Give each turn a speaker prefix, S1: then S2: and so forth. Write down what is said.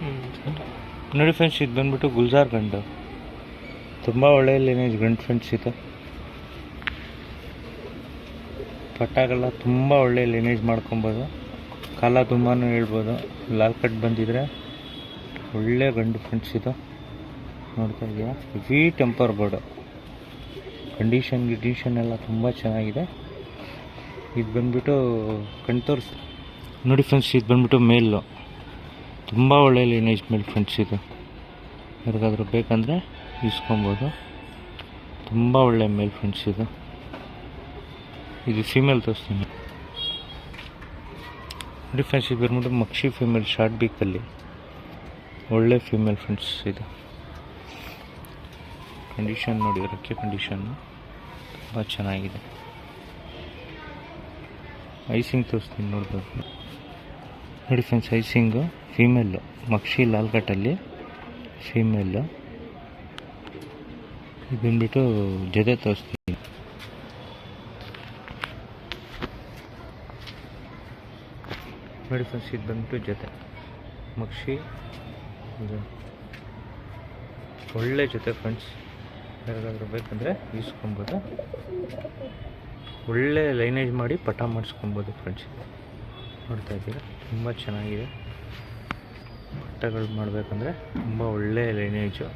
S1: ನೋಡಿ ಫ್ರೆಂಡ್ಸ್, ಇದು ಬಂದ್ಬಿಟ್ಟು ಗುಲ್ಜಾರ್ ಗಂಡು. ತುಂಬ ಒಳ್ಳೆಯ ಲೈನೇಜ್ ಗಂಡು ಫ್ರೆಂಡ್ಸ್. ಇದು ಪಟ್ಟಾಗೆಲ್ಲ ತುಂಬ ಒಳ್ಳೆಯ ಲೈನೇಜ್ ಮಾಡ್ಕೊಬೋದು. ಕಾಲ ತುಂಬಾ ಹೇಳ್ಬೋದು. ಲಾಲ್ ಕಟ್ ಬಂದಿದ್ರೆ ಒಳ್ಳೆ ಗಂಡು ಫ್ರೆಂಡ್ಸ್. ಇದು ನೋಡ್ತಾ ಇದೆಯಾ, ಹೆವಿ ಟೆಂಪರ್ ಬೋರ್ಡು. ಕಂಡೀಷನ್ ಎಲ್ಲ ತುಂಬ ಚೆನ್ನಾಗಿದೆ. ಇದು ಬಂದ್ಬಿಟ್ಟು ಕಣ್ ತೋರಿಸಿ ನೋಡಿ ಫ್ರೆಂಡ್ಸ್, ಇದು ಬಂದ್ಬಿಟ್ಟು ಮೇಲು. ತುಂಬ ಒಳ್ಳೆ ಲೈನೇಜ್ ಮೇಲ್ ಫ್ರೆಂಡ್ಸ್. ಇದು ಯಾರಿಗಾದ್ರೂ ಬೇಕಂದರೆ ಇಸ್ಕೊಬೋದು. ತುಂಬ ಒಳ್ಳೆ ಮೇಲ್ ಫ್ರೆಂಡ್ಸ್. ಇದು ಫೀಮೇಲ್ ತೋರಿಸ್ತೀನಿ ನೋಡಿ ಫ್ರೆಂಡ್ಸ್. ಇದು ಬಂದ್ಬಿಟ್ಟು ಮಕ್ಷಿ ಫೀಮೇಲ್, ಶಾರ್ಟ್ ಬೀಕಲ್ಲಿ ಒಳ್ಳೆ ಫೀಮೇಲ್ ಫ್ರೆಂಡ್ಸ್. ಇದು ಕಂಡೀಷನ್ ನೋಡಿ, ರೆಕ್ಕೆ ಕಂಡೀಷನ್ನು ತುಂಬ ಚೆನ್ನಾಗಿದೆ. ಐಸಿಂಗ್ ತೋರಿಸ್ತೀನಿ ನೋಡ್ಬೋದು ನೋಡಿ ಫ್ರೆಂಡ್ಸ್. ಐಸಿಂಗು ಫೀಮೇಲು, ಮಕ್ಷಿ ಲಾಲ್ ಕಟ್ಟಲ್ಲಿ ಫೀಮೇಲು. ಇದು ಬಂದ್ಬಿಟ್ಟು ಜೊತೆ ತೋರಿಸ್ತೀನಿ ನೋಡಿ ಫ್ರೆಂಡ್ಸ್. ಇದು ಬಂದ್ಬಿಟ್ಟು ಜೊತೆ ಮಕ್ಷಿ. ಇದು ಒಳ್ಳೆ ಜೊತೆ ಫ್ರೆಂಡ್ಸ್. ಯಾರಿಗಾದ್ರೂ ಬೇಕಂದರೆ ಇಸ್ಕೊಬೋದು. ಒಳ್ಳೆ ಲೈನೇಜ್ ಮಾಡಿ ಪಟ ಮಾಡಿಸ್ಕೊಬೋದು ಫ್ರೆಂಡ್ಸ್. ನೋಡ್ತಾ ಇದ್ದೀರಾ, ತುಂಬ ಚೆನ್ನಾಗಿದೆ. ಪಟ್ಟಗಳು ಮಾಡಬೇಕಂದ್ರೆ ತುಂಬ ಒಳ್ಳೆಯ ಲೈನೇಜು.